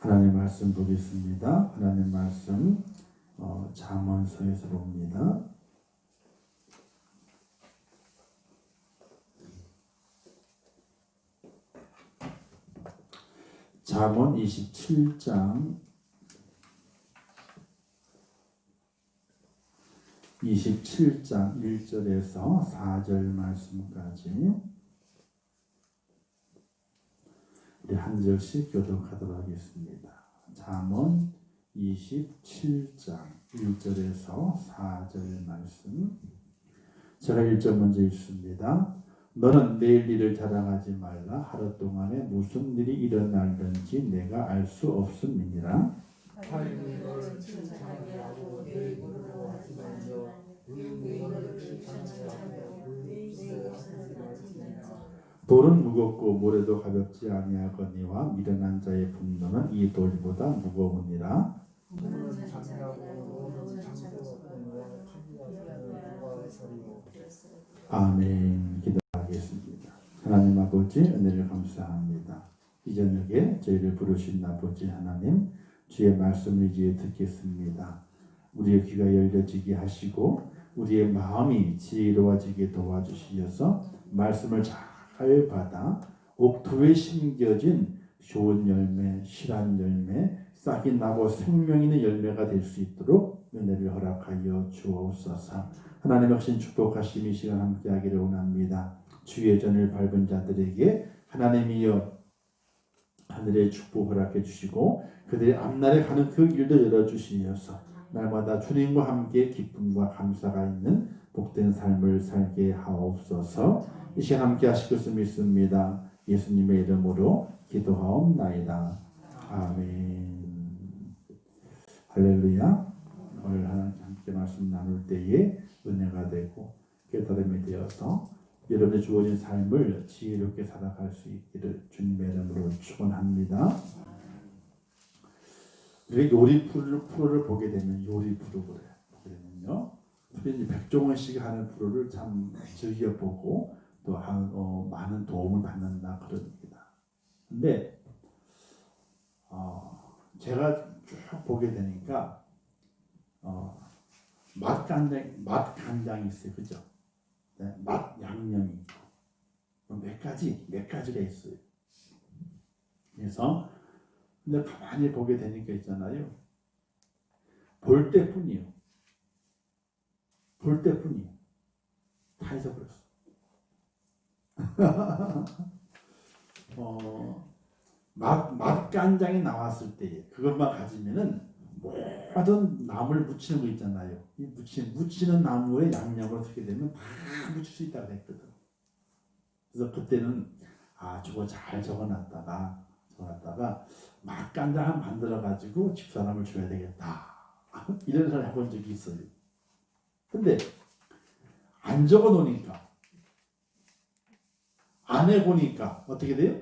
하나님 말씀 보겠습니다. 하나님 말씀 잠언서에서 봅니다. 잠언 27장 1절에서 4절 말씀까지 우리 한 절씩 교독하도록 하겠습니다. 잠언 27장 1절에서 4절 말씀, 제가 1절 먼저 읽습니다. 너는 내일 일을 자랑하지 말라. 하루 동안에 무슨 일이 일어날는지 내가 알 수 없음이니라. 돌은 무겁고 모래도 가볍지 아니하거니와 미련한 자의 분노는 이 돌보다 무거우니라. 아멘. 기도하겠습니다. 하나님 아버지, 은혜를 감사합니다. 이 저녁에 저희를 부르신 아버지 하나님, 주의 말씀을 이제 듣겠습니다. 우리의 귀가 열려지게 하시고 우리의 마음이 지혜로워지게 도와주시어서 말씀을 잘 받아 옥토에 심겨진 좋은 열매, 실한 열매, 싹이 나고 생명 있는 열매가 될 수 있도록 은혜를 허락하여 주옵소서. 하나님 역시 축복하심이 시간 함께하기를 원합니다. 주의 전을 밟은 자들에게 하나님이여 하늘의 축복 허락해 주시고 그들의 앞날에 가는 그 길도 열어주시어서 날마다 주님과 함께 기쁨과 감사가 있는 복된 삶을 살게 하옵소서. 이 시간 함께 하실 것을 믿습니다. 예수님의 이름으로 기도하옵나이다. 아멘. 할렐루야. 오늘 하나님 함께 말씀 나눌 때에 은혜가 되고 깨달음이 되어서 여러분의 주어진 삶을 지혜롭게 살아갈 수 있기를 주님의 이름으로 축원합니다. 우리가 요리 프로를 보게 되면 요리 프로그램 보게 되면요, 특히 백종원 씨가 하는 프로를 참 즐겨보고 또 많은 도움을 받는다 그럽니다. 근데 제가 쭉 보게 되니까 맛간장이 있어요, 그죠? 네, 맛 양념이 있고 몇 가지가 있어요. 그래서 근데 가만히 보게 되니까 있잖아요. 볼 때뿐이요. 다 잊어버렸어. 맛간장이 나왔을 때 그것만 가지면은 모든 나물 무치는 거 있잖아요. 이 무치는 나무에 양념을 어떻게 되면 다 무칠 수 있다고 했거든. 그래서 그때는 저거 잘 적어놨다가 맛간장 만들어가지고 집사람을 줘야 되겠다. 이런 생각을 해본 적이 있어요. 근데 안 적어놓으니까 안 해보니까 어떻게 돼요?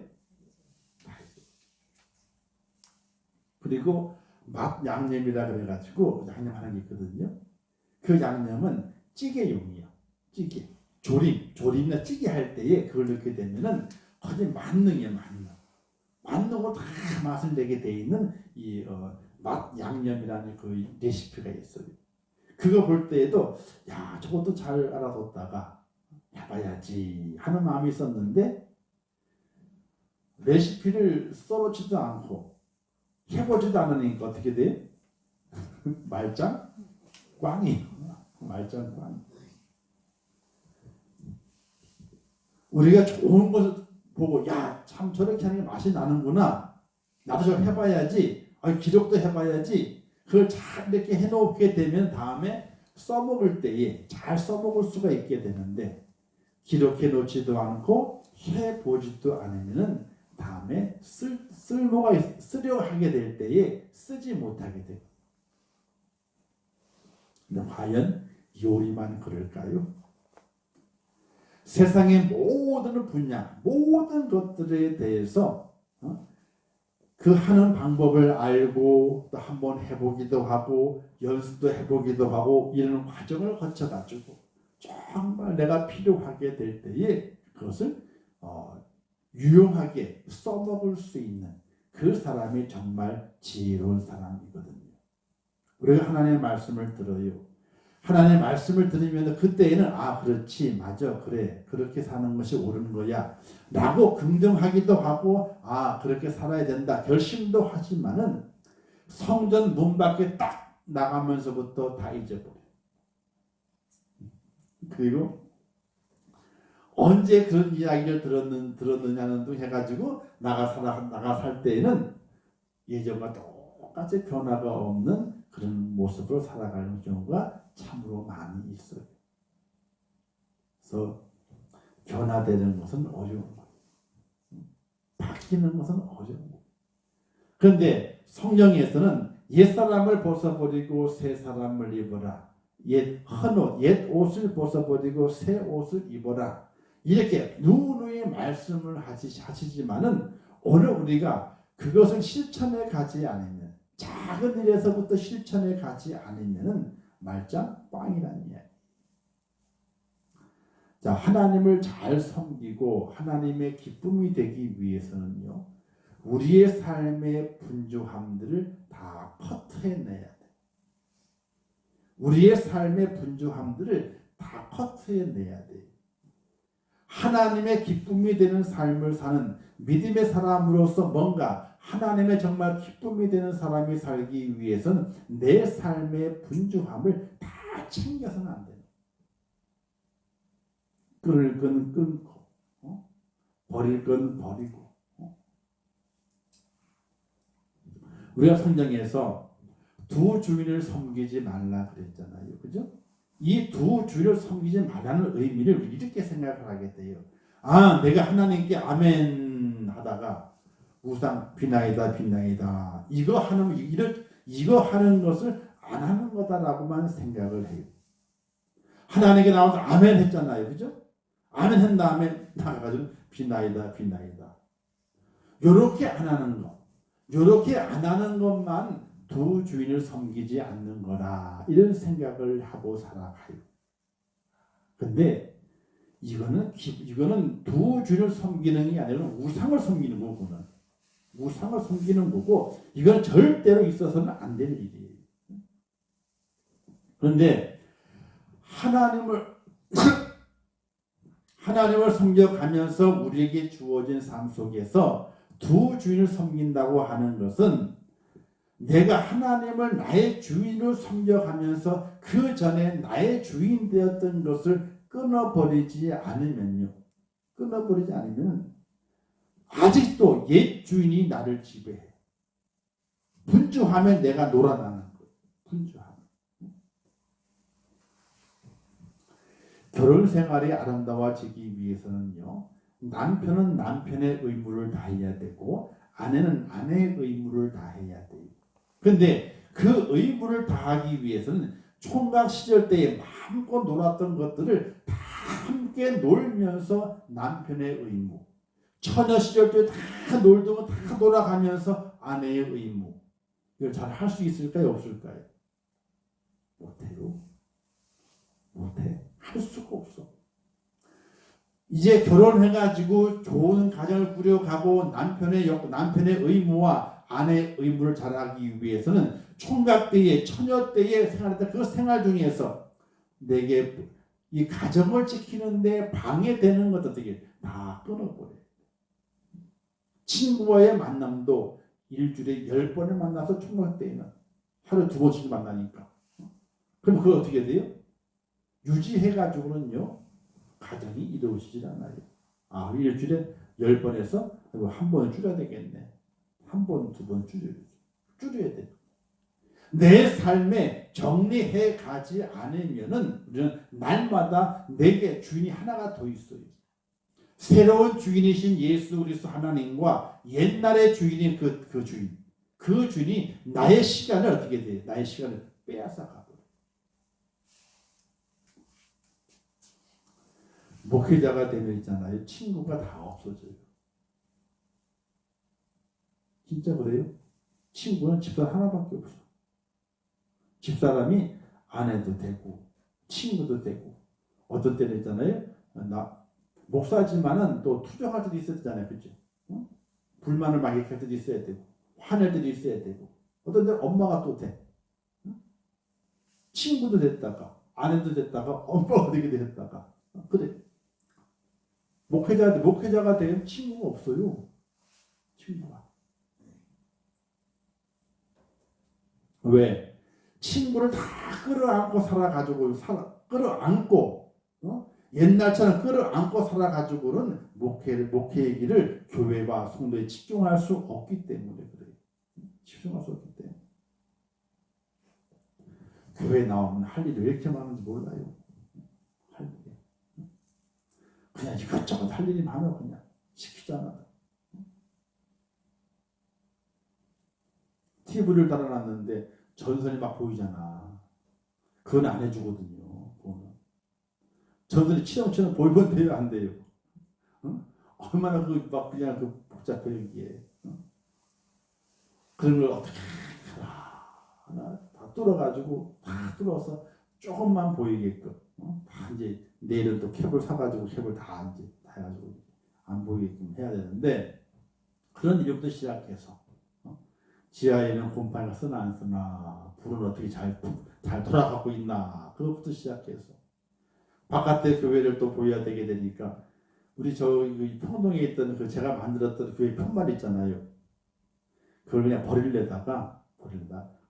그리고 맛 양념이라 그래가지고 양념하는 게 있거든요. 그 양념은 찌개용이에요. 찌개, 조림이나 찌개 할 때에 그걸 넣게 되면은 거의 만능이에요. 만능으로 다 맛을 내게 돼 있는 이 맛 양념이라는 그 레시피가 있어요. 그거 볼 때에도 저것도 잘 알아뒀다가 해봐야지 하는 마음이 있었는데 레시피를 써놓지도 않고 해보지도 않으니까 어떻게 돼? 말짱 꽝이. 우리가 좋은 것을 보고 참 저렇게 하는 게 맛이 나는구나. 나도 좀 해봐야지. 기록도 해봐야지. 그걸 잘 이렇게 해놓게 되면 다음에 써먹을 때에 잘 써먹을 수가 있게 되는데 기록해 놓지도 않고 해보지도 않으면은 다음에 쓰려 하게 될 때에 쓰지 못하게 돼요. 근데 과연 요리만 그럴까요? 세상의 모든 분야, 모든 것들에 대해서 그 하는 방법을 알고 또 한번 해보기도 하고 연습도 해보기도 하고 이런 과정을 거쳐가지고 정말 내가 필요하게 될 때에 그것을 유용하게 써먹을 수 있는 그 사람이 정말 지혜로운 사람이거든요. 우리가 하나님의 말씀을 들어요. 하나님의 말씀을 들으면 그때에는 그렇지, 맞아, 그래, 그렇게 사는 것이 옳은 거야 라고 긍정하기도 하고 그렇게 살아야 된다 결심도 하지만은 성전 문 밖에 딱 나가면서부터 다 잊어버려요. 그리고 언제 그런 이야기를 들었느냐는 둥 해가지고 나가 살 때에는 예전과 똑같이 변화가 없는 그런 모습으로 살아가는 경우가 참으로 많이 있어요. 그래서 변화되는 것은 어려운 거예요. 바뀌는 것은 어려운 거예요. 그런데 성경에서는 옛사람을 벗어버리고 새 사람을 입어라. 옛 옷을 벗어버리고 새 옷을 입어라. 이렇게 누누이 말씀을 하시지만은 오늘 우리가 그것을 실천해 가지 않으면, 작은 일에서부터 실천해 가지 않으면은 말짱 꽝이라는 이야기. 자, 하나님을 잘 섬기고 하나님의 기쁨이 되기 위해서는요, 우리의 삶의 분주함들을 다 커트해내야 돼. 우리의 삶의 분주함들을 다 커트해내야 돼. 하나님의 기쁨이 되는 삶을 사는 믿음의 사람으로서 뭔가 하나님의 정말 기쁨이 되는 사람이 살기 위해서는 내 삶의 분주함을 다 챙겨서는 안 돼요. 끊을 건 끊고, 버릴 건 버리고. 우리가 성경에서 두 주인을 섬기지 말라 그랬잖아요. 그죠? 이 두 주인을 섬기지 말라는 의미를 이렇게 생각을 하게 돼요. 내가 하나님께 아멘 하다가 우상 비나이다 이거 하는 것을 안 하는 거다라고만 생각을 해요. 하나님께 나와서 아멘 했잖아요. 그죠? 아멘 한 다음에 나가가지고 비나이다 요렇게 안 하는 것, 요렇게 안 하는 것만 두 주인을 섬기지 않는 거라, 이런 생각을 하고 살아가요. 근데 이거는 두 주인을 섬기는 게 아니라 우상을 섬기는 거구나. 우상을 섬기는 거고, 이건 절대로 있어서는 안 되는 일이에요. 그런데 하나님을 섬겨가면서 우리에게 주어진 삶 속에서 두 주인을 섬긴다고 하는 것은, 내가 하나님을 나의 주인으로 섬겨가면서 그 전에 나의 주인 되었던 것을 끊어버리지 않으면 아직도 옛 주인이 나를 지배해. 분주하면 내가 놀아나는 거예요. 분주하면. 결혼 생활이 아름다워지기 위해서는요, 남편은 남편의 의무를 다해야 되고 아내는 아내의 의무를 다해야 돼요. 그런데 그 의무를 다하기 위해서는 총각 시절 때에 마음껏 놀았던 것들을 다 함께 놀면서 남편의 의무, 처녀 시절 때 다 놀던 거 다 돌아가면서 아내의 의무, 이걸 잘 할 수 있을까요? 없을까요? 못해요. 못해. 할 수가 없어. 이제 결혼해가지고 좋은 가정을 꾸려가고 남편의 의무와 아내의 의무를 잘하기 위해서는 총각 때에, 처녀 때에 생활했던 그 생활 중에서 내게 이 가정을 지키는데 방해되는 것도 되게 다 끊어버려요. 친구와의 만남도 일주일에 10번을 만나서 총각 때에는 하루 2번씩 만나니까. 그럼 그거 어떻게 돼요? 유지해가지고는요, 가정이 이루어지질 않아요. 일주일에 10번에서 한 번을 줄여야 되겠네. 한 번, 2번 줄여야 돼. 내 삶에 정리해 가지 않으면은 우리는 날마다 내게 주인이 하나가 더 있어요. 새로운 주인이신 예수 그리스도 하나님과 옛날의 주인인 그 주인이 나의 시간을 어떻게 돼? 나의 시간을 빼앗아 가버려. 목회자가 되면 있잖아요. 친구가 다 없어져요. 진짜 그래요? 친구는 집사람 하나밖에 없어. 집사람이 아내도 되고 친구도 되고, 어떤 때는 있잖아요. 나 목사지만은 또 투정할 때도 있었잖아요. 그죠? 불만을 막 일으킬 때도 있어야 되고 화낼 때도 있어야 되고 어떤 때는 엄마가 또 돼. 친구도 됐다가 아내도 됐다가 엄마가 되기도 했다가 그래. 목회자가 되면 친구가 없어요. 친구가. 왜? 친구를 다 끌어안고 살아가지고 끌어안고 옛날처럼 끌어안고 살아가지고는 목회의 길을 교회와 성도에 집중할 수 없기 때문에 그래요. 집중할 수 없기 때문에. 교회 나오면 할 일이 왜 이렇게 많은지 몰라요. 할 일이. 그냥 이것저것 할 일이 많아 그냥. 시키잖아. TV를 달아놨는데 전선이 막 보이잖아. 그건 안 해주거든요. 보면. 전선이 치렁치렁 보이면 돼요? 안 돼요? 얼마나 막 그냥 복잡해요 이게. 그런 걸 어떻게 하나 다 뚫어가지고 다 뚫어서 조금만 보이게끔 다 이제 내일은 또 캡을 사가지고 캡을 다 이제 다 해가지고 안 보이게끔 해야 되는데 그런 일부터 시작해서 지하에는 곰팡이가 쓰나 안 쓰나 불은 어떻게 잘 돌아가고 있나 그것부터 시작해서 바깥에 교회를 또 보여야 되게 되니까 우리 평동에 있던 그 제가 만들었던 교회 편말 있잖아요. 그걸 그냥 버리려다가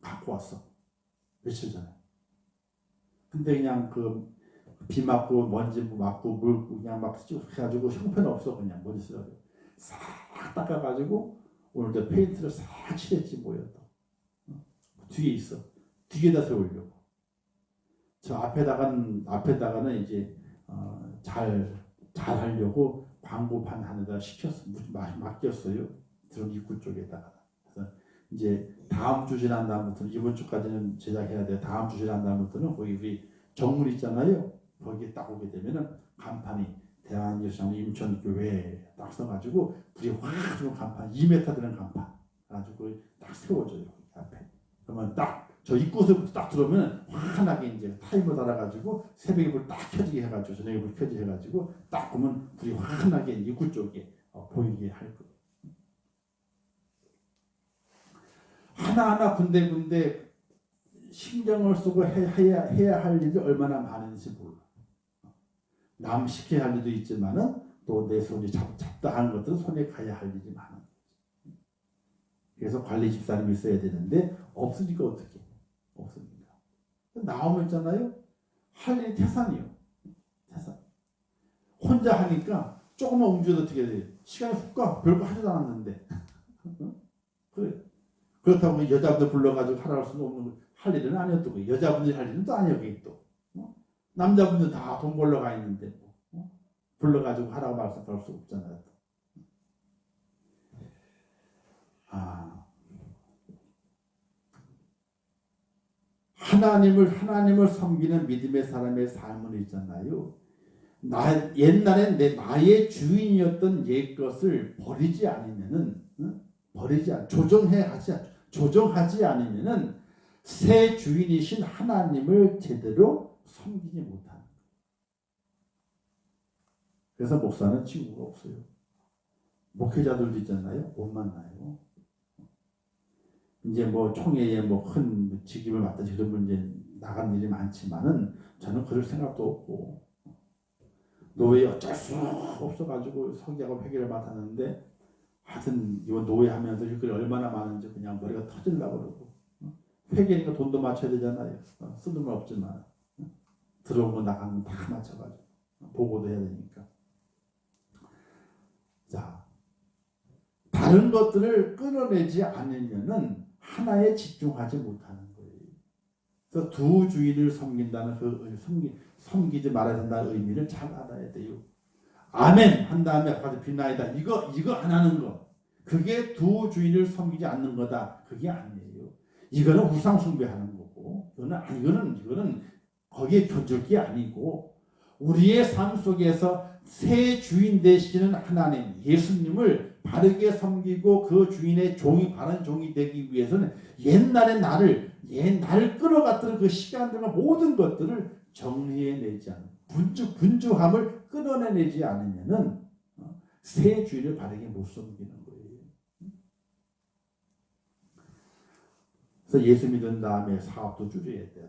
갖고 왔어. 며칠 전에. 근데 그냥 비 맞고 먼지 맞고 물 그냥 막 해가지고 형편없어 그냥 머리 쓰라고 싹 닦아가지고 오늘 저 페인트를 싹 칠했지 뭐야 또. 뒤에 있어. 뒤에다 세우려고. 저 앞에다가는 이제 잘 하려고 광고판 하나다 시켰어. 맡겼어요. 들어온 입구 쪽에다가. 그래서 이제 다음 주 지난 다음부터는 이번 주까지는 제작해야 돼. 다음 주 지난 다음부터는 거기 우리 정물 있잖아요. 거기에 딱 오게 되면은 간판이 대한예수장 임천교회 딱 써가지고 불이 확 들어온 간판 2m 되는 간판 가지고 딱 세워줘요 앞에. 그러면 딱 저 입구서부터 딱 들어오면 환하게 이제 타이머 달아가지고 새벽에 불 딱 켜지게 해가지고 저녁에 불 켜지게 해가지고 딱 보면 불이 환하게 입구 쪽에 보이게 할 거예요. 하나하나 군데군데 신경을 쓰고 해야 할 일이 얼마나 많은지 몰라. 남 시켜야 할 일도 있지만은 또 내 손이 잡다한 것들은 손에 가야 할 일이 많은 거지. 그래서 관리 집사님이 있어야 되는데 없으니까 어떻게? 없으니까. 나오면 있잖아요. 할 일이 태산이요. 태산. 혼자 하니까 조금만 움직여도 어떻게 돼요? 시간이 훅 가. 별거 하지도 않았는데. 그래. 그렇다고 여자분들 불러가지고 하라 할 수는 없는 할 일은 아니었고 여자분들이 할 일은 또 아니었고 또 남자분들 다 돈 벌러 가 있는데 불러가지고 하라고 말씀할 수 없잖아요. 하나님을 섬기는 믿음의 사람의 삶은 있잖아요. 옛날엔 나의 주인이었던 옛것을 버리지 않으면은 조정하지 않으면은 새 주인이신 하나님을 제대로 섬기지 못하는. 그래서 목사는 친구가 없어요. 목회자들도 있잖아요. 못 만나요. 이제 뭐 총회에 큰 직임을 맡아서 그런 문제 나간 일이 많지만은 저는 그럴 생각도 없고 노예 어쩔 수 없어가지고 서기하고 회계를 맡았는데 하여튼 이거 노예하면서 이걸 얼마나 많은지 그냥 머리가 터질라고 그러고 회계니까 돈도 맞춰야 되잖아요. 쓰는 건 없지만 들어온 거 나가는 거 다 맞춰가지고 보고도 해야 되니까. 자, 다른 것들을 끌어내지 않으면은 하나에 집중하지 못하는 거예요. 그래서 두 주인을 섬긴다는 섬기지 말아야 된다는 의미를 잘 알아야 돼요. 아멘 한 다음에 아까도 빛나이다 이거 안 하는 거 그게 두 주인을 섬기지 않는 거다. 그게 아니에요. 이거는 우상 숭배하는 거고 이거는 거기에 견줄 게 아니고 우리의 삶 속에서 새 주인 되시는 하나님 예수님을 바르게 섬기고 그 주인의 바른 종이 되기 위해서는 옛날에 나를 끌어갔던 그 시간들과 모든 것들을 정리해내지 않는 분주함을 끌어내지 않으면은 새 주인을 바르게 못 섬기는 거예요. 그래서 예수 믿은 다음에 사업도 줄여야 돼요.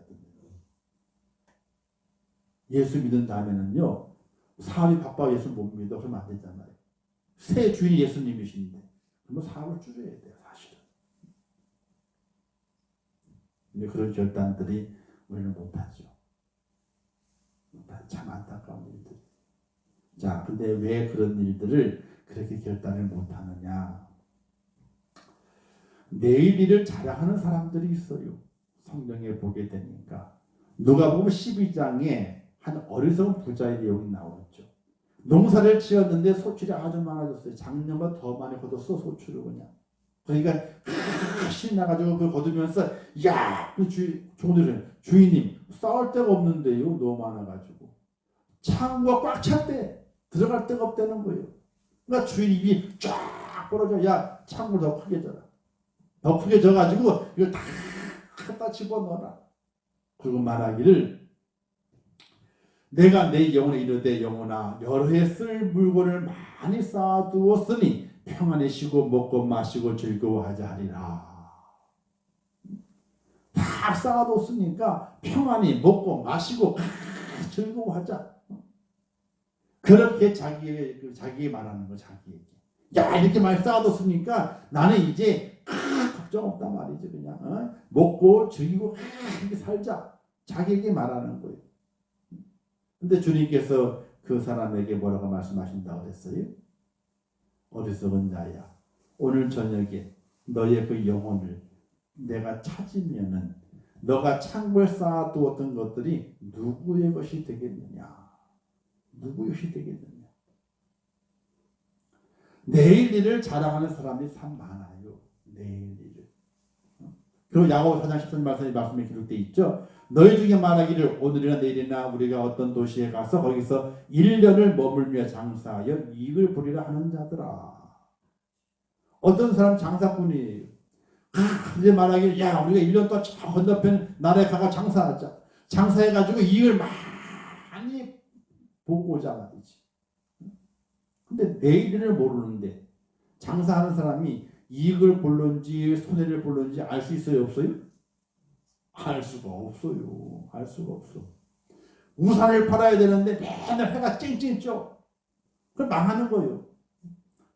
예수 믿은 다음에는요, 사업이 바빠 예수 못 믿어. 그러면 안 되잖아요. 새 주인이 예수님이신데, 그러면 사업을 줄여야 돼요, 사실은. 근데 그런 결단들이 우리는 못하죠. 참 안타까운 일들. 자, 근데 왜 그런 일들을 그렇게 결단을 못하느냐? 내일 일을 자랑하는 사람들이 있어요. 성경에 보게 되니까. 누가복음 12장에 한 어리석은 부자의 내용이 나오죠. 농사를 지었는데 소출이 아주 많아졌어요. 작년보다 더 많이 거뒀어, 소출을 그냥. 그러니까 신나가지고 그걸 거두면서 야, 그 종들은 주인님 싸울 데가 없는데요, 너무 많아가지고 창고가 꽉 찼대. 들어갈 데가 없다는 거예요. 그러니까 주인 입이 쫙 벌어져. 야, 창고 더 크게 져라. 더 크게 져가지고 이걸 다 갖다 집어넣어라. 그리고 말하기를 내가 내 영혼에 이르되 영혼아 여러 해 쓸 물건을 많이 쌓아두었으니 평안히 쉬고 먹고 마시고 즐거워하자 하리라. 다 쌓아뒀으니까 평안히 먹고 마시고 즐거워하자. 그렇게 자기에게 말하는 거, 자기에게. 야, 이렇게 많이 쌓아뒀으니까 나는 이제 걱정 없단 말이지. 그냥 먹고 즐기고 이렇게 살자. 자기에게 말하는 거예요. 근데 주님께서 그 사람에게 뭐라고 말씀하신다고 그랬어요? 어리석은 자야, 오늘 저녁에 너의 그 영혼을 내가 찾으면은 너가 창고에 쌓아두었던 것들이 누구의 것이 되겠느냐? 누구의 것이 되겠느냐? 내일 일을 자랑하는 사람이 참 많아요. 내일 일을. 그리고 야고보 4장 13절 말씀에 기록되어 있죠. 너희 중에 말하기를 오늘이나 내일이나 우리가 어떤 도시에 가서 거기서 1년을 머물며 장사하여 이익을 보리라 하는 자들아. 어떤 사람 장사꾼이에요. 이제 말하기를 야, 우리가 1년 동안 저 건너편 나라에 가가 장사하자. 장사해가지고 이익을 많이 보고 오자 말이지. 근데 내일을 모르는데 장사하는 사람이 이익을 볼런지 손해를 볼런지 알 수 있어요, 없어요? 알 수가 없어요. 알 수가 없어. 우산을 팔아야 되는데 맨날 해가 쨍쨍 쪄. 그럼 망하는 거예요.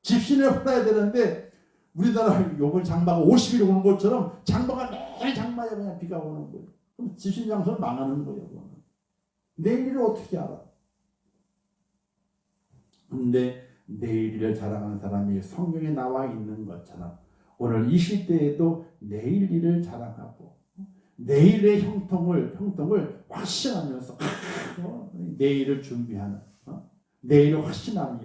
집신을 팔아야 되는데 우리나라 요번 장마가 50일 오는 것처럼 장마가 매일 장마야. 그냥 비가 오는 거예요. 그럼 집신 장사는 망하는 거예요. 내일을 어떻게 알아? 근데 내일을 자랑하는 사람이 성경에 나와 있는 것처럼 오늘 이 시대에도 내일 일을 자랑하고 내일의 형통을 확신하면서 내일을 준비하는 내일을 확신하며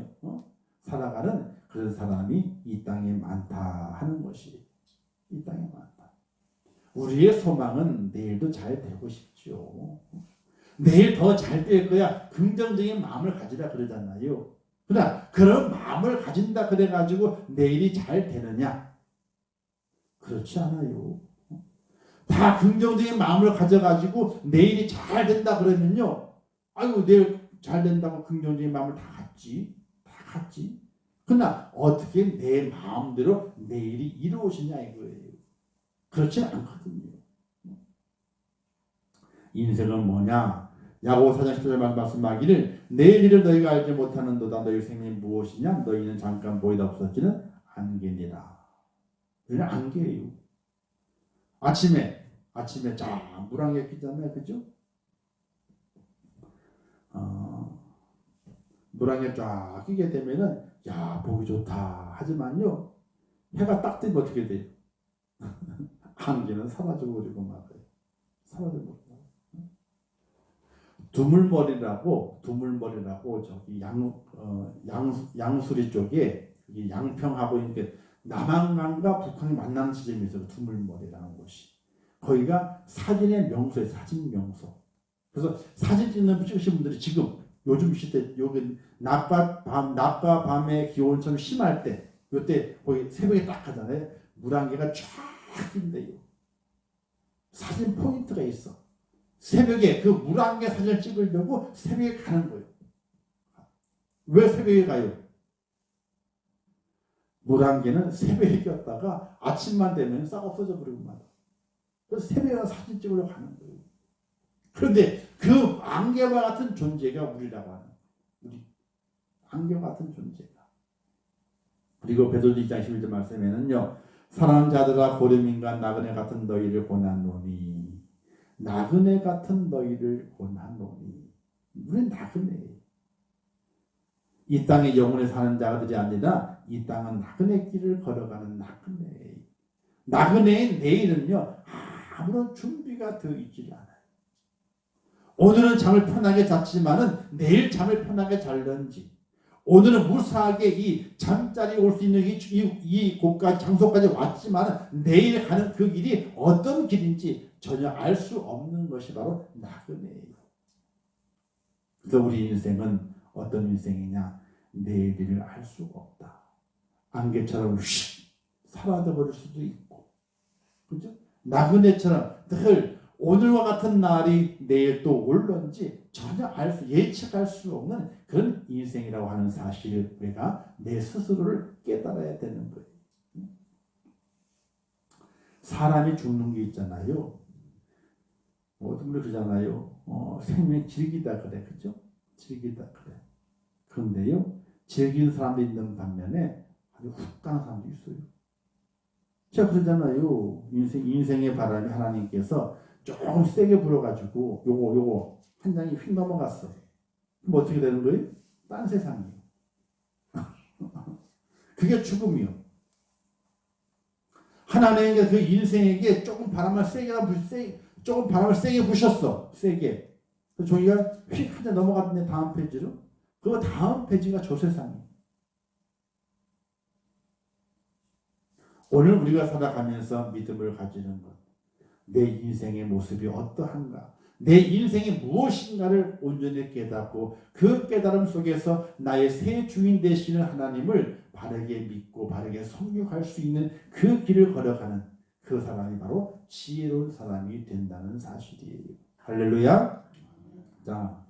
살아가는 그런 사람이 이 땅에 많다 하는 것이 이 땅에 많다. 우리의 소망은 내일도 잘 되고 싶죠. 내일 더 잘 될 거야. 긍정적인 마음을 가지라 그러잖아요. 그러나 그런 마음을 가진다 그래가지고 내일이 잘 되느냐? 그렇지 않아요. 다 긍정적인 마음을 가져가지고 내일이 잘 된다 그러면요. 아이고 내일 잘 된다고 긍정적인 마음을 다 갖지. 다 갖지. 그러나 어떻게 내 마음대로 내일이 이루어지냐 이거예요. 그렇지 않거든요. 인생은 뭐냐? 야고보 4장 10절 말씀하기를 내일 일을 너희가 알지 못하는도다. 너희 생명이 무엇이냐? 너희는 잠깐 보이다 없어지는 안개니라. 그냥 안개예요. 아침에 쫙 물안개 끼잖아요. 그죠? 물안개 쫙 끼게 되면은 야, 보기 좋다. 하지만요. 해가 딱 뜨면 어떻게 돼요? 안개는 사라져버리고 말아요. 사라져버리고. 두물머리라고 저기 양수리 쪽에 양평하고 이렇게 남한강과 북한이 만나는 지점이 있어요. 두물머리라는 곳이. 거기가 사진의 명소예요. 사진 명소. 그래서 사진 찍으신 분들이 지금 요즘 시대 여기 낮과 밤의 기온이 좀 심할 때 이때 거기 새벽에 딱 하잖아요. 물안개가 쫙 낀대요. 사진 포인트가 있어. 새벽에 그 물안개 사진을 찍으려고 새벽에 가는 거예요. 왜 새벽에 가요? 물안개는 새벽에 꼈다가 아침만 되면 싹 없어져 버리고 말이야. 그래서 새벽에 사진 찍으려고 하는 거예요. 그런데 그 안개와 같은 존재가 우리라고 하는 거예요. 우리 안개와 같은 존재가. 그리고 베드로 2장 11절 말씀에는요. 사랑하는 자들아 고름인간 나그네 같은 너희를 권하노니 나그네 같은 너희를 권하노니 우리는 나그네예요. 이 땅에 영혼에 사는 자들이 아니라 이 땅은 나그네 길을 걸어가는 나그네예요. 나그네의 내일은요. 아무런 준비가 되어 있지 않아요. 오늘은 잠을 편하게 잤지만은 내일 잠을 편하게 잘는지 오늘은 무사하게 이 잠자리에 올 수 있는 이 곳까지 장소까지 왔지만 내일 가는 그 길이 어떤 길인지 전혀 알 수 없는 것이 바로 나그네예요. 그래서 우리 인생은 어떤 인생이냐? 내일 일을 알 수가 없다. 안개처럼 휙 사라져 버릴 수도 있고, 그죠? 나그네처럼 늘 오늘과 같은 날이 내일 또 올런지 전혀 예측할 수 없는 그런 인생이라고 하는 사실을 우리가 내 스스로를 깨달아야 되는 거예요. 사람이 죽는 게 있잖아요. 어떤 분들 그러잖아요. 생명 즐기다 그래, 그죠? 즐기다 그래. 그런데요, 즐기는 사람도 있는 반면에 아주 훅 가는 사람도 있어요. 제가 그러잖아요. 인생의 바람이 하나님께서 조금 세게 불어가지고 요거 한 장이 휙 넘어갔어. 그럼 어떻게 되는 거예요? 딴 세상이에요. 그게 죽음이요. 하나님께서 그 인생에게 조금 바람을 세게 부셨어. 세게. 그 종이가 휙 한 장 넘어갔는데 다음 페이지로. 그 다음 페이지가 저 세상이에요. 오늘 우리가 살아가면서 믿음을 가지는 것. 내 인생의 모습이 어떠한가? 내 인생이 무엇인가를 온전히 깨닫고 그 깨달음 속에서 나의 새 주인 되시는 하나님을 바르게 믿고 바르게 섬기할 수 있는 그 길을 걸어가는 그 사람이 바로 지혜로운 사람이 된다는 사실이에요. 할렐루야. 자,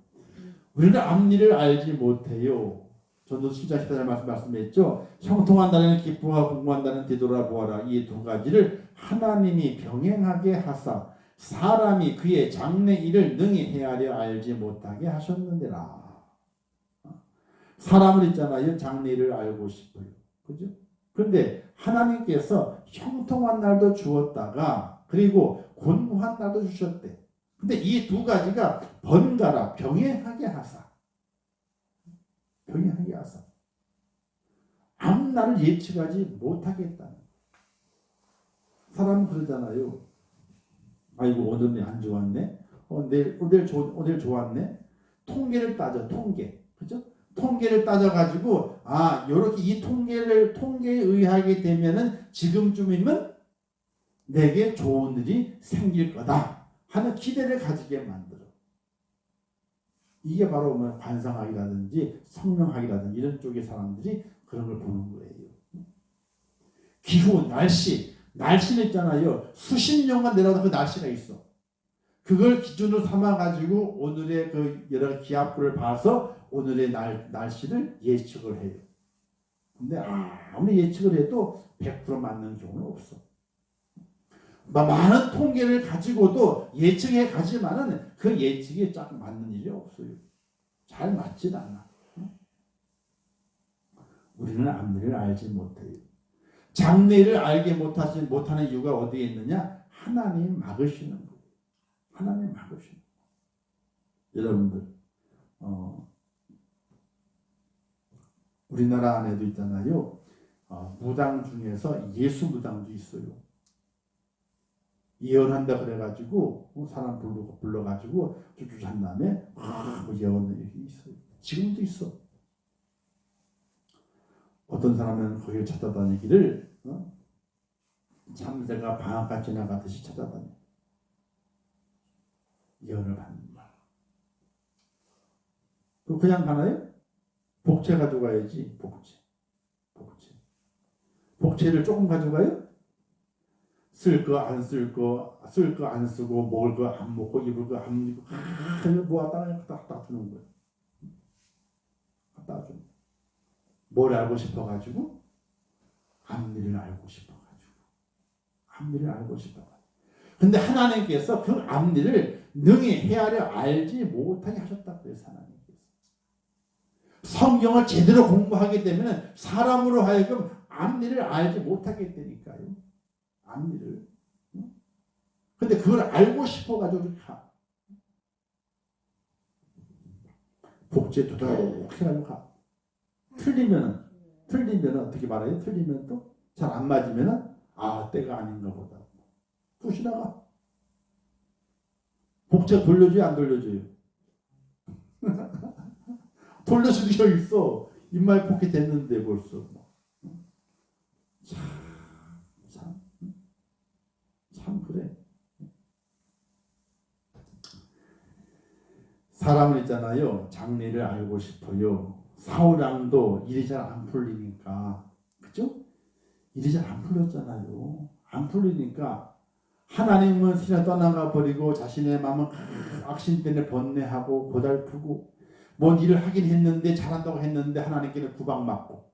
우리는 앞일을 알지 못해요. 전도 7장 14절 말씀했죠. 형통한다는 기쁨과 공부한다는 되돌아보아라. 이 두 가지를 하나님이 병행하게 하사 사람이 그의 장래 일을 능히 헤아려 알지 못하게 하셨는데라. 사람은 있잖아요. 장래 일을 알고 싶어요. 그죠? 그런데 하나님께서 형통한 날도 주었다가 그리고 곤고한 날도 주셨대. 근데 이 두 가지가 번갈아 병행하게 하사. 병행하게 하사. 아무 날을 예측하지 못하겠다는. 사람은 그러잖아요. 아이고 오늘은 안 좋았네. 오늘 좋았네. 통계를 따져. 통계. 그죠? 통계를 따져 가지고 요렇게 이 통계에 의하게 되면은 지금쯤이면 내게 좋은 일이 생길 거다 하는 기대를 가지게 만들어. 이게 바로 뭐 관상학이라든지 성명학이라든지 이런 쪽의 사람들이 그런 걸 보는 거예요. 기후, 날씨는 있잖아요. 수십 년간 내려오는 그 날씨가 있어. 그걸 기준으로 삼아가지고 오늘의 그 여러 기압구를 봐서 오늘의 날씨를 예측을 해요. 근데 아무리 예측을 해도 100% 맞는 경우는 없어. 많은 통계를 가지고도 예측해 가지만은 그 예측에 딱 맞는 일이 없어요. 잘 맞진 않아. 우리는 앞일을 알지 못해요. 장래를 알게 못하는 이유가 어디에 있느냐? 하나님 막으시는 거예요. 하나님 막으시는 거예요. 여러분들 우리나라 안에도 있잖아요. 무당 중에서 예수 무당도 있어요. 예언한다 그래가지고 사람 불러가지고 쭈쭈 한 다음에 예언이 있어요. 지금도 있어. 어떤 사람은 거기를 찾아다니기를 참새가 방앗간 지나가듯이 찾아다녀. 예언을 하는 말. 그냥 가나요? 복채 가져가야지. 복채를 조금 가져가요? 쓸 거 안 쓰고 먹을 거 안 먹고 입을 거 안 입고 모았다가 갖다 주는 거예요. 갖다 주는. 뭘 알고 싶어가지고? 앞일을 알고 싶어가지고. 근데 하나님께서 그 앞일을 능히 헤아려 알지 못하게 하셨다고 해서 하나님께서. 성경을 제대로 공부하게 되면 사람으로 하여금 앞일을 알지 못하게 되니까요. 앞일을. 근데 그걸 알고 싶어가지고 복지에 도둑 해가지고 가. 틀리면 어떻게 말해요? 틀리면 또 잘 안 맞으면 때가 아닌가 보다. 또 지나가. 복제 돌려줘요? 안 돌려줘요? 돌려줄 수 있어. 입말 포켓 됐는데 벌써. 참 그래. 사람은 있잖아요. 장래를 알고 싶어요. 사울왕도 일이 잘 안 풀리니까. 그죠? 일이 잘 안 풀렸잖아요. 안 풀리니까 하나님은 신을 떠나가 버리고 자신의 마음은 악신 때문에 번뇌하고 고달프고 뭔 일을 하긴 했는데 잘한다고 했는데 하나님께는 구박받고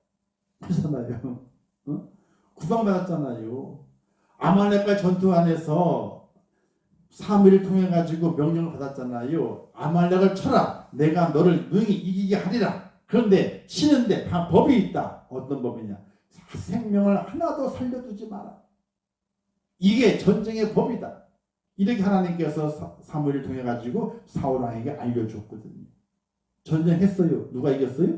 그러잖아요. 어? 구박받았잖아요. 아말렉과 전투 안에서 사무엘을 통해 가지고 명령을 받았잖아요. 아말렉을 쳐라. 내가 너를 능히 이기게 하리라. 그런데 치는데 다 법이 있다. 어떤 법이냐? 생명을 하나도 살려두지 마라. 이게 전쟁의 법이다. 이렇게 하나님께서 사무엘을 통해 가지고 사울왕에게 알려줬거든요. 전쟁했어요. 누가 이겼어요?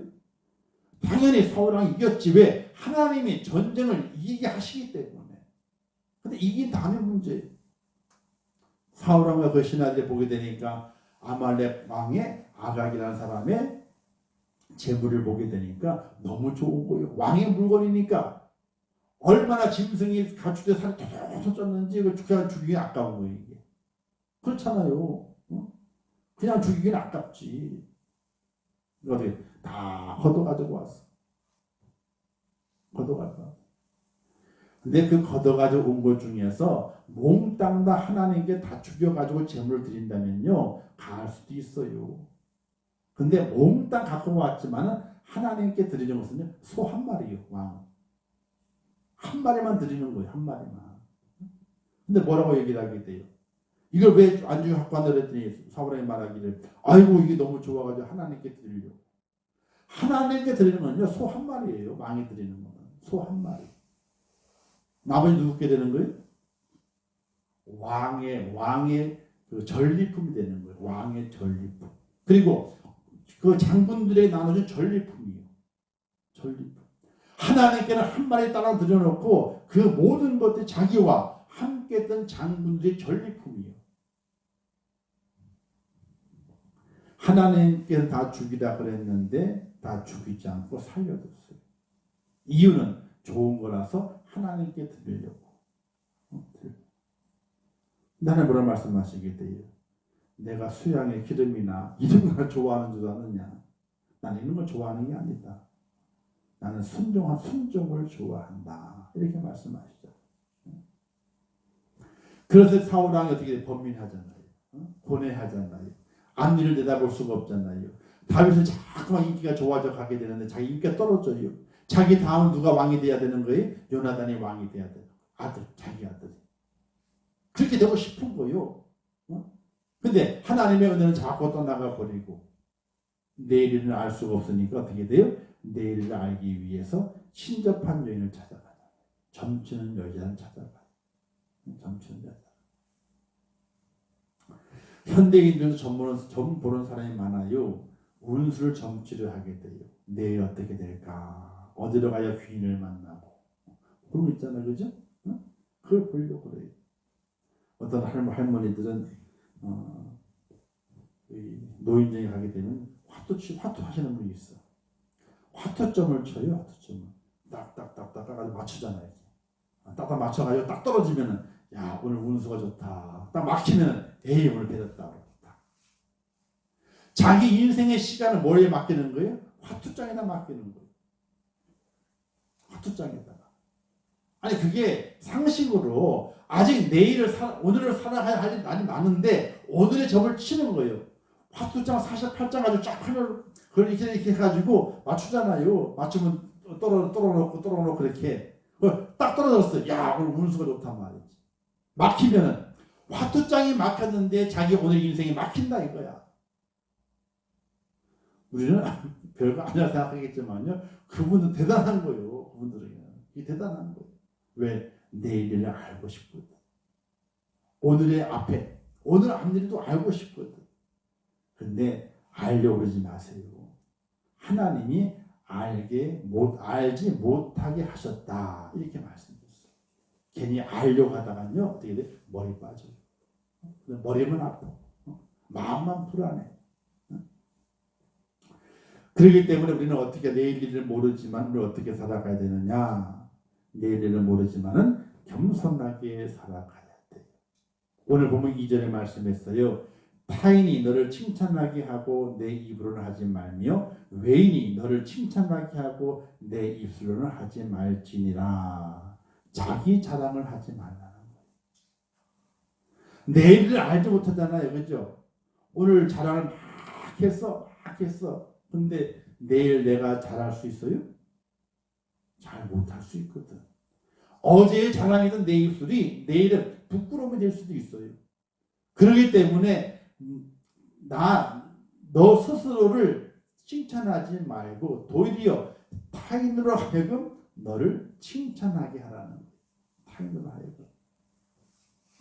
당연히 사울왕이 이겼지. 왜? 하나님이 전쟁을 이기게 하시기 때문에. 근데 이긴 다음에 문제예요. 사울왕과 그 신하들이 보게 되니까 아말렉 왕의 아각이라는 사람의 재물을 보게 되니까 너무 좋은 거예요. 왕의 물건이니까 얼마나 짐승이 가축대 살이 톡톡 쪘는지 그냥 죽이기 아까운 거예요. 이게. 그렇잖아요. 그냥 죽이기는 아깝지. 어떻게 다 걷어가지고 왔어. 걷어가지고 왔어. 근데 그 걷어가지고 온 것 중에서 몽땅 다 하나님께 다 죽여가지고 제물을 드린다면요 가할 수도 있어요. 근데 몽땅 갖고 왔지만은 하나님께 드리는 것은요 소 한 마리요. 왕 한 마리만 드리는 거예요. 한 마리만. 근데 뭐라고 얘기를 하게 돼요? 이걸 왜 안 주고 갖고 왔나 그랬더니 사울왕이 말하기를 아이고 이게 너무 좋아가지고 하나님께 드리려고. 하나님께 드리는 건요 소 한 마리예요. 왕이 드리는 거는 소 한 마리. 나머지 누구께 되는 거예요? 왕의 그 전리품이 되는 거예요. 왕의 전리품. 그리고 그 장군들에게 나눠준 전리품이에요. 전리품. 하나님께는 한 마리 따라 들여놓고 그 모든 것들이 자기와 함께 했던 장군들의 전리품이에요. 하나님께는 다 죽이라 그랬는데 다 죽이지 않고 살려뒀어요. 이유는 좋은 거라서 하나님께 드리려고. 나는 뭐라 말씀하시게 돼요? 내가 수양의 기름이나 이런 걸 좋아하는 줄 아느냐? 나는 이런 걸 좋아하는 게 아니다. 나는 순종을 좋아한다. 이렇게 말씀하시죠. 그래서 사울왕이 어떻게 번민하잖아요. 고뇌하잖아요. 앞일을 내다볼 수가 없잖아요. 다윗은 자꾸만 인기가 좋아져 가게 되는데 자기 인기가 떨어져요. 자기 다음 누가 왕이 돼야 되는 거예요? 요나단이 왕이 돼야 되는 아들, 자기 아들이. 그렇게 되고 싶은 거예요. 근데 하나님의 은혜는 자꾸 떠나가 버리고 내일을 알 수가 없으니까 어떻게 돼요? 내일을 알기 위해서 신접한 여인을 찾아가요. 점치는 여자를 찾아가요. 점치는 여자. 현대인들도 점 보는 사람이 많아요. 운수를 점치를 하게 돼요. 내일 어떻게 될까? 어디로 가야 귀인을 만나고. 그런 거 있잖아요. 그죠? 그걸 보려고 그래요. 어떤 할머니들은 노인정에 가게 되면 화투 하시는 분이 있어. 화투점을 쳐요. 화투점을. 딱딱딱딱 가지고 맞추잖아요. 딱딱 맞춰가지고 딱 떨어지면은 야 오늘 운수가 좋다. 딱 막히면 에이 오늘 배렸다. 자기 인생의 시간을 뭐에 맡기는 거예요? 화투장에다 맡기는 거예요. 화투장에다가. 아니 그게 상식으로 아직 오늘을 살아야 할 날이 많은데 오늘의 점을 치는 거예요. 화투장 48장 가지고 쫙 하면 그걸 이렇게 해가지고 맞추잖아요. 맞추면 떨어놓고 이렇게 딱 떨어졌어요. 야 오늘 운수가 좋단 말이지. 막히면은 화투장이 막혔는데 자기 오늘 인생이 막힌다 이거야. 우리는 별거 아니라 생각하겠지만요. 그분은 대단한 거예요. 그분들은. 이게 대단한 거예요. 왜? 내일을 알고 싶거든. 오늘의 앞에, 오늘 앞일도 알고 싶거든. 근데 알려고 그러지 마세요. 하나님이 알지 못하게 하셨다. 이렇게 말씀드렸어요. 괜히 알려고 하다가요. 어떻게 돼? 머리 빠져요. 머리만 아파. 마음만 불안해. 그렇기 때문에 우리는 어떻게 내일 일을 모르지만 우리 어떻게 살아가야 되느냐? 내일 일을 모르지만은 겸손하게 살아가야 돼요. 오늘 보면 2절에 말씀했어요. 타인이 너를 칭찬하게 하고 내 입으로는 하지 말며 외인이 너를 칭찬하게 하고 내 입술로는 하지 말지니라. 자기 자랑을 하지 말라는 거예요. 내일을 알지 못하잖아요. 그죠? 오늘 자랑을 막 했어. 근데 내일 내가 잘할 수 있어요? 잘 못할 수 있거든. 어제의 자랑이던 내 입술이 내일은 부끄러움이 될 수도 있어요. 그렇기 때문에 너 스스로를 칭찬하지 말고 도리어 타인으로 하여금 너를 칭찬하게 하라는 거예요. 타인으로 하여금.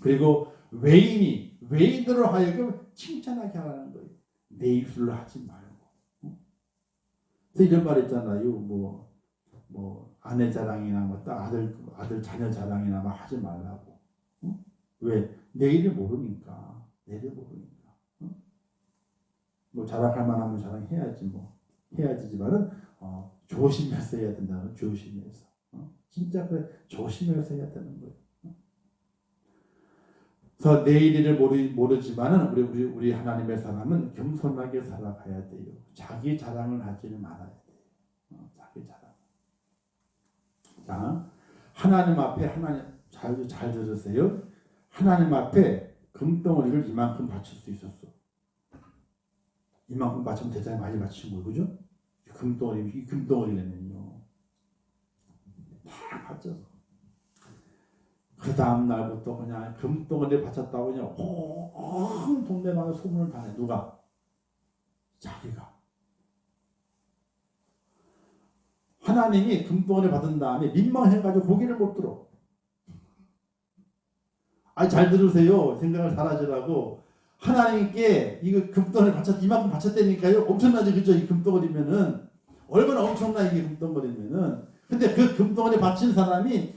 그리고 외인으로 하여금 칭찬하게 하라는 거예요. 내 입술로 하지 말고. 이런 말 있잖아요. 뭐 아내 자랑이나 뭐 아들 자녀 자랑이나 막 하지 말라고. 왜? 내일을 모르니까. 뭐 자랑할 만하면 자랑해야지 해야지지만은 조심해서 해야 된다는 조심해서. 진짜 그래 조심해서 해야 되는 거예요. 그래서 내일을 모르지만은 우리 하나님의 사람은 겸손하게 살아가야 돼요. 자기 자랑을 하지는 말아야 돼요. 자기 자랑. 자, 하나님 앞에 잘 들으세요. 하나님 앞에 금덩어리를 이만큼 바칠 수 있었어. 이만큼 바치면 대단히 많이 바친 거예요, 그죠? 이 금덩어리라면요, 다 바쳐서. 그 다음 날부터 그냥 금덩어리에 바쳤다고 그냥 온 동네방에 소문을 다 내. 누가? 자기가. 하나님이 금덩어리 받은 다음에 민망해가지고 고개를 못 들어. 잘 들으세요. 생각을 잘하시라고. 하나님께 이거 금덩어리 이만큼 바쳤다니까요. 엄청나지, 그죠? 이 금덩어리면은 얼마나 엄청나 이게 금덩어리면은. 근데 그 금덩어리 바친 사람이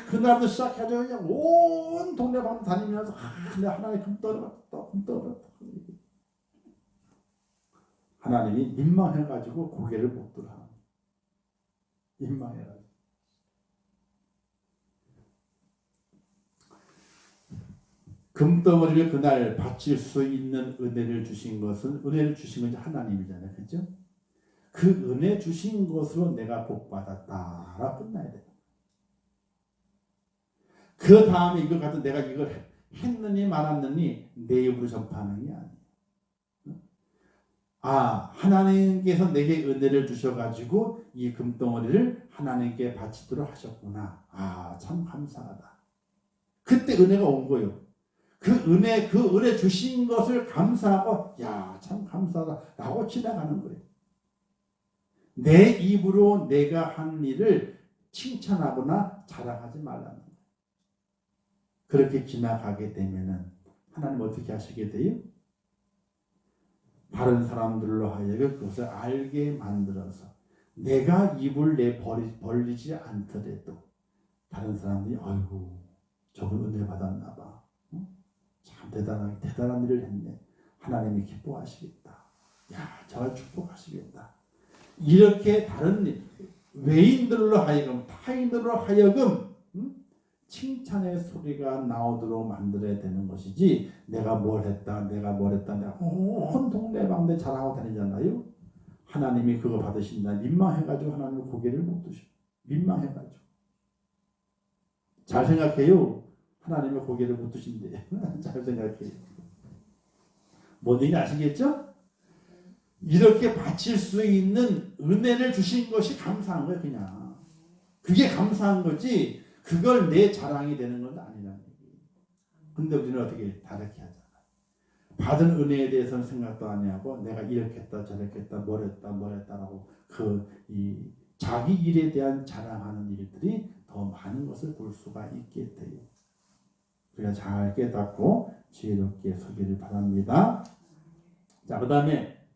그날부터 시작해서 그냥 온 동네방 다니면서 내가 하나님 금덩어리 받았다. 하나님이 민망해가지고 고개를 못 들어. 민망해가지고. 금덩어리를 그날 바칠 수 있는 은혜를 주신 것은 하나님이잖아요. 그죠? 그 은혜 주신 것으로 내가 복받았다라 끝나야 돼요. 그 다음에 이걸 갖다 내가 이걸 했느니 말았느니 내 입으로 전파하는 게 아니에요. 하나님께서 내게 은혜를 주셔가지고 이 금덩어리를 하나님께 바치도록 하셨구나. 참 감사하다. 그때 은혜가 온 거예요. 그 은혜 주신 것을 감사하고 참 감사하다 라고 지나가는 거예요. 내 입으로 내가 한 일을 칭찬하거나 자랑하지 말라는 거예요. 그렇게 지나가게 되면은 하나님 어떻게 하시게 돼요? 다른 사람들로 하여금 그것을 알게 만들어서 내가 입을 벌리지 않더라도 다른 사람들이 아이고 저분 은혜 받았나 봐. 참 대단한 일을 했네. 하나님이 기뻐하시겠다. 저를 축복하시겠다. 이렇게 다른 외인들로 하여금 타인들로 하여금 칭찬의 소리가 나오도록 만들어야 되는 것이지 내가 뭘 했다 내가 온 동네방네 자랑하고 다니잖아요. 하나님이 그거 받으신다 민망해가지고 하나님은 고개를 못 드셔. 민망해가지고. 잘 생각해요. 하나님의 고개를 못 드신대. 잘 생각해요. 뭔 얘기 아시겠죠? 이렇게 바칠 수 있는 은혜를 주신 것이 감사한 거예요. 그냥. 그게 감사한 거지 그걸 내 자랑이 되는 건 아니라는 얘기예요. 근데 우리는 어떻게 다르게 하잖아. 받은 은혜에 대해서는 생각도 안 하고 내가 이렇게 했다 저렇게 했다 뭘 했다라고 이 자기 일에 대한 자랑하는 일들이 더 많은 것을 볼 수가 있게 돼요. 우리가 잘 깨닫고 지혜롭게 서기를 바랍니다. 자, 그 다음에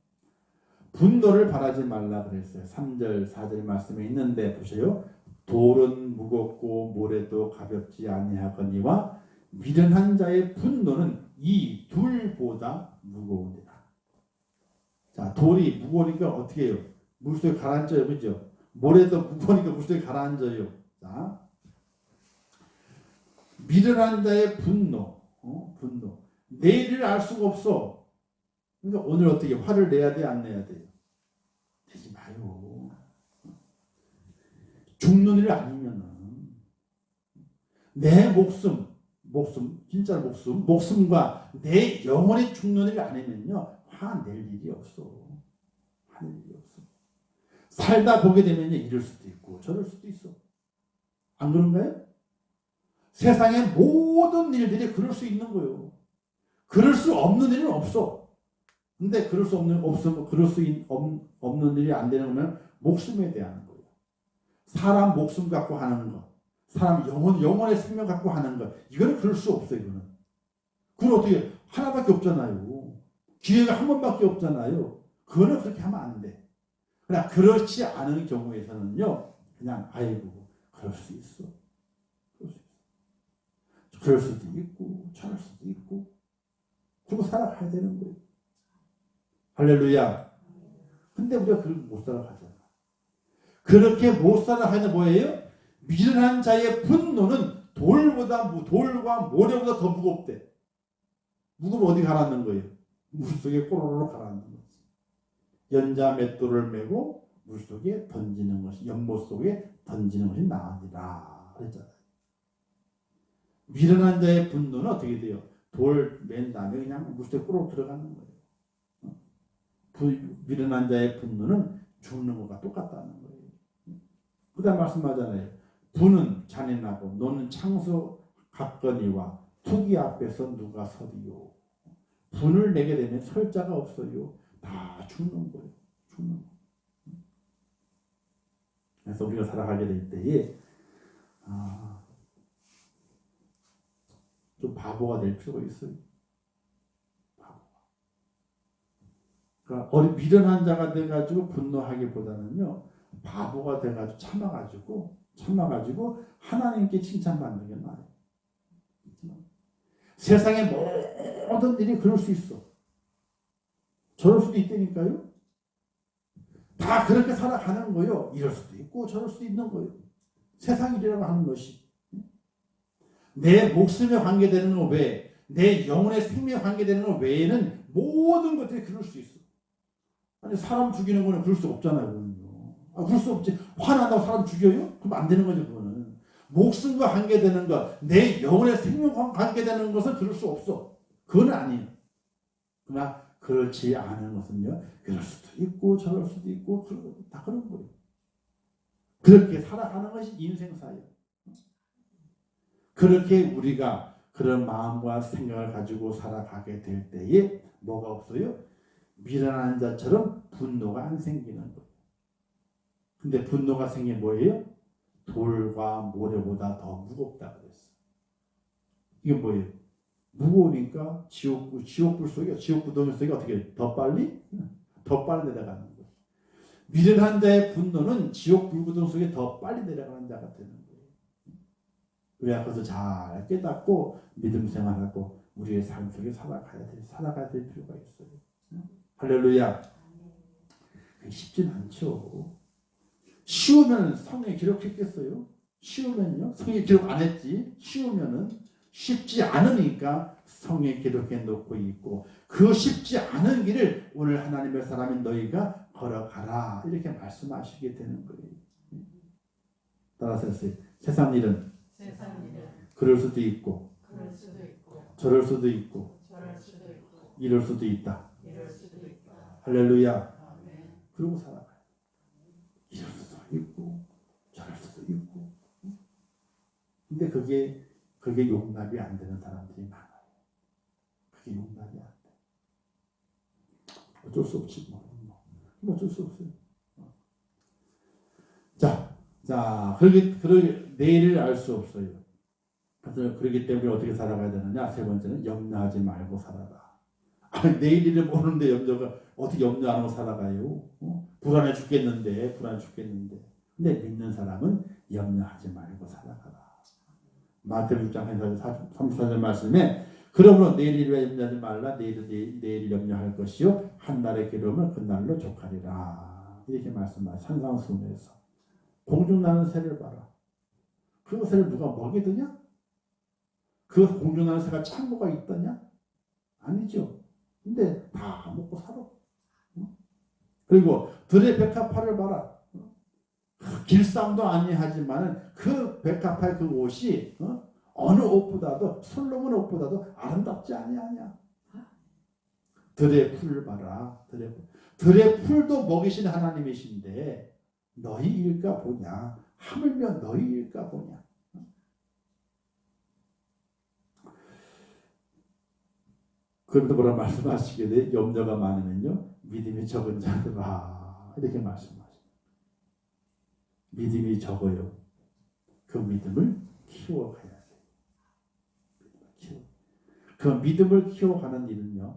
분노를 바라지 말라 그랬어요. 3절 4절 말씀에 있는데 보세요. 돌은 무겁고 모래도 가볍지 아니하거니와 미련한 자의 분노는 이 둘보다 무거우니라. 자, 돌이 무거우니까 어떻게 해요? 물속에 가라앉아요. 그죠? 모래도 무거우니까 물속에 가라앉아요. 자, 미련한 자의 분노. 분노. 내일을 알 수가 없어. 그러니까 오늘 어떻게 화를 내야 돼? 안 내야 돼요? 내지 마요. 죽는 일 아니면은 내 진짜 목숨과 내 영혼이 죽는 일 아니면요 화낼 일이 없어. 화낼 일이 없어. 살다 보게 되면요 이럴 수도 있고 저럴 수도 있어. 안 그런가요? 세상의 모든 일들이 그럴 수 있는 거예요. 그럴 수 없는 일은 없어. 근데 그럴 수 없는 일이 안 되는 거면 목숨에 대한 거예요. 사람 목숨 갖고 하는 거, 사람 영혼의 생명 갖고 하는 거, 이거는 그럴 수 없어요. 이거는. 그건 어떻게 하나밖에 없잖아요. 기회가 한 번밖에 없잖아요. 그거는 그렇게 하면 안 돼. 그러나 그렇지 않은 경우에서는요, 그냥 아이고 그럴 수 있어. 그럴 수도 있고, 저럴 수도 있고, 그리고 살아가야 되는 거예요. 할렐루야. 근데 우리가 그렇게 못 살아가잖아. 그렇게 못 살아가는 뭐예요? 미련한 자의 분노는 돌과 모래보다 더 무겁대. 무거우면 어디 가라앉는 거예요? 물속에 꼬로로 가라앉는 거지. 연자 맷돌을 메고 물속에 던지는 것이, 연못 속에 던지는 것이 나으니라 그랬잖아요. 미련한 자의 분노는 어떻게 돼요? 돌 맨 다음에 그냥 물속에 꼬로 들어가는 거예요. 미련한 자의 분노는 죽는 것과 똑같다는 거예요. 그 다음 말씀하잖아요. 분은 잔인하고 노는 창수 같거니와 투기 앞에서 누가 서리요. 분을 내게 되면 설 자가 없어요. 다 죽는 거예요. 죽는 거. 그래서 우리가 살아가게 될 때에 좀 바보가 될 필요가 있어요. 그러니까 미련한 자가 돼가지고 분노하기보다는요, 바보가 돼가지고 참아가지고 하나님께 칭찬받는 게 나아요. 세상의 모든 일이 그럴 수 있어. 저럴 수도 있다니까요. 다 그렇게 살아가는 거예요. 이럴 수도 있고 저럴 수도 있는 거예요. 세상 일이라고 하는 것이. 내 목숨에 관계되는 것 외에, 내 영혼의 생명에 관계되는 것 외에는 모든 것들이 그럴 수 있어. 아니 사람 죽이는 거는 그럴 수 없잖아요. 그럴 수 없지. 화난다고 사람 죽여요? 그럼 안 되는 거죠. 그거는. 목숨과 관계되는 것, 내 영혼의 생명과 관계되는 것은 그럴 수 없어. 그건 아니에요. 그러나 그렇지 않은 것은요. 그럴 수도 있고 저럴 수도 있고 다 그런 거예요. 그렇게 살아가는 것이 인생사예요. 그렇게 우리가 그런 마음과 생각을 가지고 살아가게 될 때에 뭐가 없어요? 미련한 자처럼 분노가 안 생기는 거예요. 근데 분노가 생긴 뭐예요? 돌과 모래보다 더 무겁다 그랬어. 이게 뭐예요? 무거우니까 지옥불 속에, 지옥구덩이 속에 어떻게 더 빨리 내려가는 거예요. 미련한 자의 분노는 지옥불구덩이 속에 더 빨리 내려가는 자가 되는 거예요. 우리가 그것을 잘 깨닫고 믿음 생활하고 우리의 삶 속에 살아가야 될 필요가 있어요. 할렐루야. 쉽진 않죠. 쉬우면 성에 기록했겠어요? 쉬우면요? 성에 기록 안 했지. 쉬우면은 쉽지 않으니까 성에 기록해 놓고 있고 그 쉽지 않은 길을 오늘 하나님의 사람인 너희가 걸어가라 이렇게 말씀하시게 되는 거예요. 따라서 세상 일은 그럴 수도 있고 저럴 수도 있고 이럴 수도 있다. 할렐루야. 그러고 살아가요. 이럴 수도 있고 저럴 수도 있고 근데 그게 용납이 안 되는 사람들이 많아요. 그게 용납이 안 돼. 어쩔 수 없지 뭐. 어쩔 수 없어요. 그러기 내일을 알 수 없어요. 그래서 그렇기 때문에 어떻게 살아가야 되느냐? 세 번째는 염려하지 말고 살아라. 내일을 모르는데 어떻게 염려하고 살아가요? 불안해 죽겠는데. 근데 믿는 사람은 염려하지 말고 살아가라. 마태복음 6장 34절 말씀에 그러므로 내일을 염려하지 말라. 내일 염려할 것이요 한 날의 괴로움은 그날로 족하리라. 이렇게 말씀하시죠. 산상수훈에서 공중나는 새를 봐라. 그 새를 누가 먹이더냐? 그 공중나는 새가 창고가 있더냐? 아니죠. 근데 다 먹고 살아. 그리고 들의 백합화를 봐라. 길상도 아니하지만 그 백합화의 그 옷이 어느 옷보다도 솔로몬 옷보다도 아름답지 아니하냐. 들의 풀을 봐라. 들의 풀도 먹이신 하나님이신데 너희 일까 보냐. 하물며 너희 일까 보냐. 그런데 뭐라 말씀하시게 돼? 염려가 많으면요 믿음이 적은 자들아 이렇게 말씀하십니다. 믿음이 적어요. 그 믿음을 키워가야 돼요. 그 믿음을 키워가는 일은요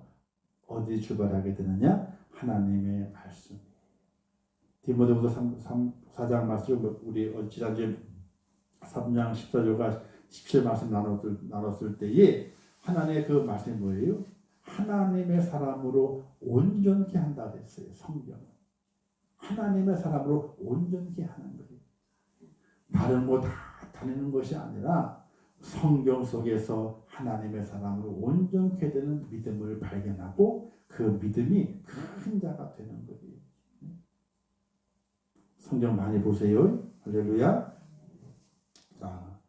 어디 출발하게 되느냐? 하나님의 말씀. 디모데후서 4장 말씀을 우리 지난주에 3장 14절과 17 말씀 나눴을 때에 하나님의 그 말씀이 뭐예요? 하나님의 사람으로 온전케 한다 그랬어요. 성경은. 하나님의 사람으로 온전케 하는 거예요. 다른 거 다 다니는 것이 아니라 성경 속에서 하나님의 사람으로 온전케 되는 믿음을 발견하고 그 믿음이 큰 자가 되는 거예요. 성경 많이 보세요. 할렐루야. 자,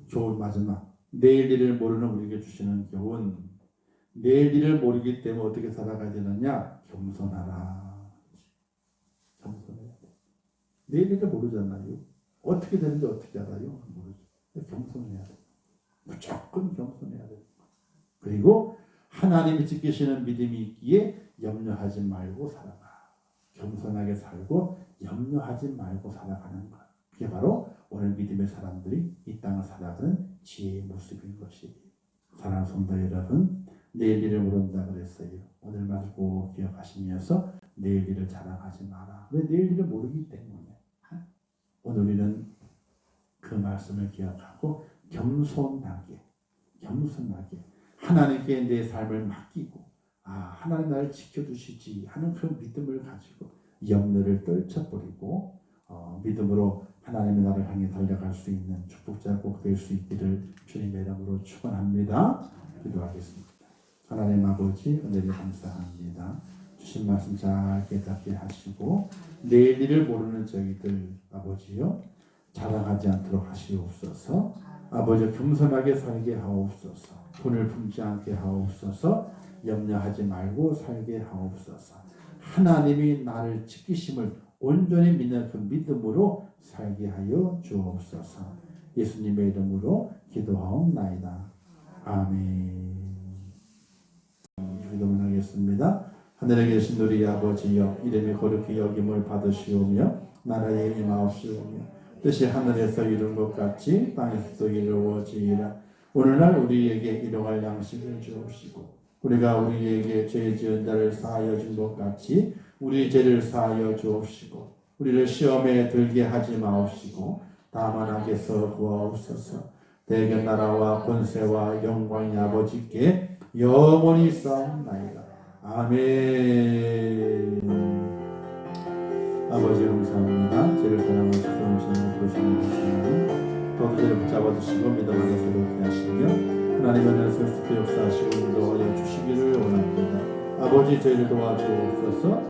좋은 마지막. 내일 일을 모르는 우리에게 주시는 교훈. 내일 일을 모르기 때문에 어떻게 살아가야 되느냐? 겸손하라. 겸손해야 돼. 내일 일을 모르잖아요. 어떻게 되는지 어떻게 알아요? 모르죠. 겸손해야 돼. 무조건 겸손해야 돼. 그리고 하나님이 지키시는 믿음이 있기에 염려하지 말고 살아가. 겸손하게 살고 염려하지 말고 살아가는 것. 그게 바로 오늘 믿음의 사람들이 이 땅을 살아가는 지혜의 모습인 것이에요. 사랑하는 성도 여러분, 내일 일을 모른다 그랬어요. 오늘 말씀 꼭 기억하시면서 내일 일을 자랑하지 마라. 왜 내일 일을 모르기 때문에. 오늘 우리는 그 말씀을 기억하고 겸손하게 하나님께 내 삶을 맡기고 하나님 나를 지켜주시지 하는 그런 믿음을 가지고 염려를 떨쳐버리고 믿음으로 하나님의 나를 향해 달려갈 수 있는 축복자 꼭 될 수 있기를 주님의 이름으로 축원합니다. 기도하겠습니다. 하나님 아버지 은혜를 감사합니다. 주신 말씀 잘 깨닫게 하시고 내일 일을 모르는 저희들 아버지요 자랑하지 않도록 하시옵소서. 아버지 겸손하게 살게 하옵소서. 돈을 품지 않게 하옵소서. 염려하지 말고 살게 하옵소서. 하나님이 나를 지키심을 온전히 믿는 그 믿음으로 살게 하여 주옵소서. 예수님의 이름으로 기도하옵나이다. 아멘. 기도하겠습니다. 하늘에 계신 우리 아버지여 이름이 거룩히 여김을 받으시오며 나라의 임하옵시오며 뜻이 하늘에서 이룬 것 같이 땅에서도 이루어지이라. 오늘날 우리에게 일용할 양식을 주옵시고 우리가 우리에게 죄 지은 자를 사하여 준 것 같이 우리 죄를 사하여 주옵시고 우리를 시험에 들게 하지 마옵시고 다만 악에서 구하옵소서. 대개 나라와 권세와 영광이 아버지께 영원히 싸움나이다. 아멘. 아버지 감사합니다. 죄를 사랑하시고 성신을 부르시는 것은 또 죄를 붙잡아 주시고 믿음 안에 새롭게 하시며 하나님의 은혜를 역사하시고 인도하여 주시기를 원합니다. 아버지 저희를 도와주옵소서.